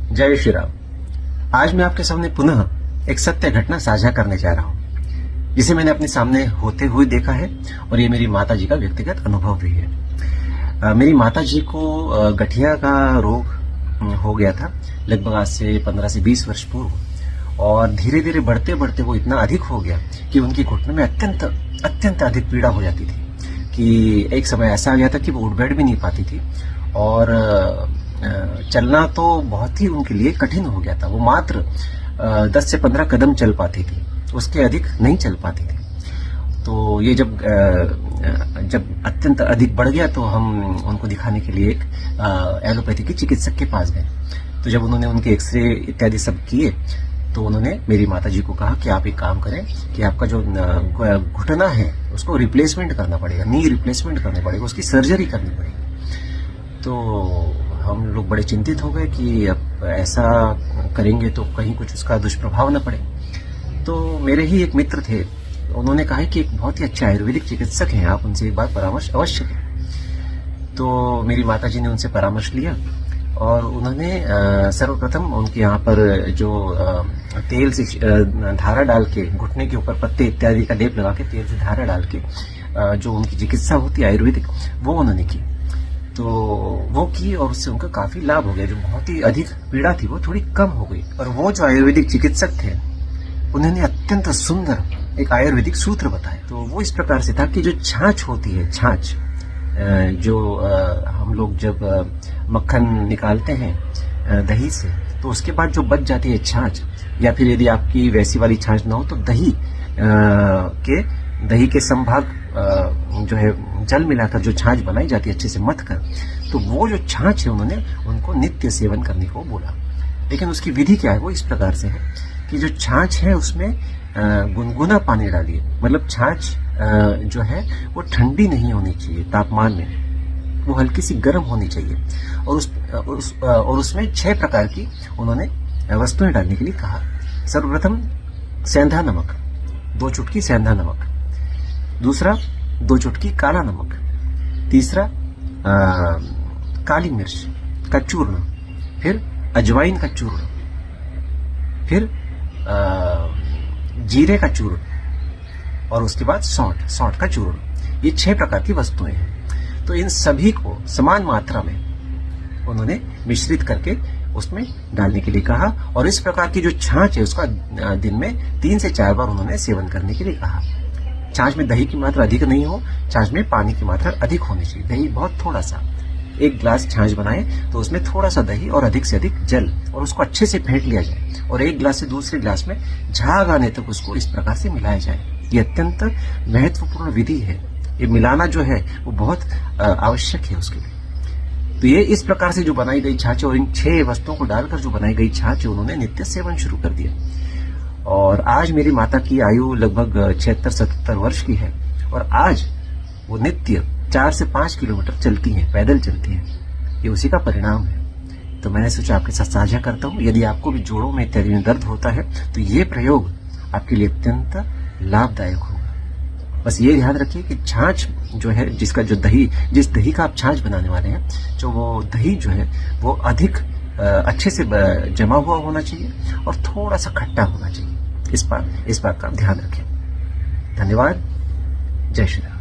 जय श्री राम। आज मैं आपके सामने पुनः एक सत्य घटना साझा करने जा रहा हूं, जिसे मैंने अपने सामने होते हुए देखा है और ये मेरी माता जी का व्यक्तिगत अनुभव भी है। मेरी माता जी को गठिया का रोग हो गया था लगभग आज से 15 से 20 वर्ष पूर्व, और धीरे धीरे बढ़ते बढ़ते वो इतना अधिक हो गया कि उनकी घुटने में अत्यंत अधिक पीड़ा हो जाती थी कि एक समय ऐसा आ गया था कि वो उठ बैठ भी नहीं पाती थी, और चलना तो बहुत ही उनके लिए कठिन हो गया था। वो मात्र 10 से 15 कदम चल पाती थी, उसके अधिक नहीं चल पाती थी। तो ये जब अत्यंत अधिक बढ़ गया तो हम उनको दिखाने के लिए एक एलोपैथी के चिकित्सक के पास गए। तो जब उन्होंने उनके एक्सरे इत्यादि सब किए तो उन्होंने मेरी माता जी को कहा कि आप एक काम करें कि आपका जो घुटना है उसको रिप्लेसमेंट करना पड़ेगा, नी रिप्लेसमेंट करना पड़ेगा, उसकी सर्जरी करनी पड़ेगी। तो हम लोग बड़े चिंतित हो गए कि अब ऐसा करेंगे तो कहीं कुछ उसका दुष्प्रभाव न पड़े। तो मेरे ही एक मित्र थे, उन्होंने कहा कि एक बहुत ही अच्छे आयुर्वेदिक चिकित्सक हैं, आप उनसे एक बार परामर्श अवश्य लें। तो मेरी माता जी ने उनसे परामर्श लिया और उन्होंने सर्वप्रथम उनके यहाँ पर जो तेल से धारा डाल के घुटने के ऊपर पत्ते इत्यादि का लेप लगा के तेल से धारा डाल के जो उनकी चिकित्सा होती है आयुर्वेदिक, वो उन्होंने की। तो वो की और उससे उनका काफी लाभ हो गया। जो बहुत ही अधिक पीड़ा थी वो थोड़ी कम हो गई। और वो जो आयुर्वेदिक चिकित्सक थे उन्होंने अत्यंत सुंदर एक आयुर्वेदिक सूत्र बताया। तो वो इस प्रकार से था कि जो छाछ होती है, छाछ जो हम लोग जब मक्खन निकालते हैं दही से, तो उसके बाद जो बच जाती है छाछ, या फिर यदि आपकी वैसी वाली छाछ ना हो तो दही के संभाग जो है जल मिलाकर जो छाछ बनाई जाती है अच्छे से मथ कर, तो वो जो छाछ है उन्होंने उनको नित्य सेवन करने को बोला। लेकिन उसकी विधि क्या है, वो इस प्रकार से है कि जो छाछ है उसमें गुनगुना पानी डालिए। मतलब छाछ जो है वो ठंडी नहीं होनी चाहिए तापमान में, वो हल्की सी गर्म होनी चाहिए। और उसमें 6 प्रकार की उन्होंने वस्तुएं डालने के लिए कहा। सर्वप्रथम सेंधा नमक, 2 चुटकी सेंधा नमक। दूसरा 2 चुटकी काला नमक। तीसरा काली मिर्च का चूर्ण, फिर अजवाइन का चूर्ण, फिर जीरे का चूर्ण, और उसके बाद सौंठ का चूर्ण। ये 6 प्रकार की वस्तुएं हैं। तो इन सभी को समान मात्रा में उन्होंने मिश्रित करके उसमें डालने के लिए कहा। और इस प्रकार की जो छाछ है उसका दिन में 3 से 4 बार उन्होंने सेवन करने के लिए कहा। छाछ में दही की मात्रा अधिक नहीं हो, छाछ में पानी की मात्रा अधिक होनी चाहिए। दही बहुत थोड़ा सा, 1 गिलास छाछ बनाए तो उसमें थोड़ा सा दही और अधिक से अधिक जल, और उसको अच्छे से फेंट लिया जाए और 1 गिलास से दूसरे गिलास में झाग आने तक उसको इस प्रकार से मिलाया जाए। ये अत्यंत महत्वपूर्ण विधि है। ये मिलाना जो है वो बहुत आवश्यक है उसके लिए। तो ये इस प्रकार से जो बनाई गई छाछ और इन 6 वस्तुओं को डालकर जो बनाई गई छाछ उन्होंने नित्य सेवन शुरू कर दिया। और आज मेरी माता की आयु लगभग 76-77 वर्ष की है, और आज वो नित्य 4 से 5 किलोमीटर चलती हैं, पैदल चलती हैं। ये उसी का परिणाम है। तो मैंने सोचा आपके साथ साझा करता हूँ। यदि आपको भी जोड़ों में इत्यादि में दर्द होता है तो ये प्रयोग आपके लिए अत्यंत लाभदायक होगा। बस ये ध्यान रखिए कि छाछ जो है, जिस दही का आप छाछ बनाने वाले हैं, जो वो दही जो है वो अधिक अच्छे से जमा हुआ होना चाहिए और थोड़ा सा खट्टा होना चाहिए। इस बात का ध्यान रखें। धन्यवाद। जय श्री राम।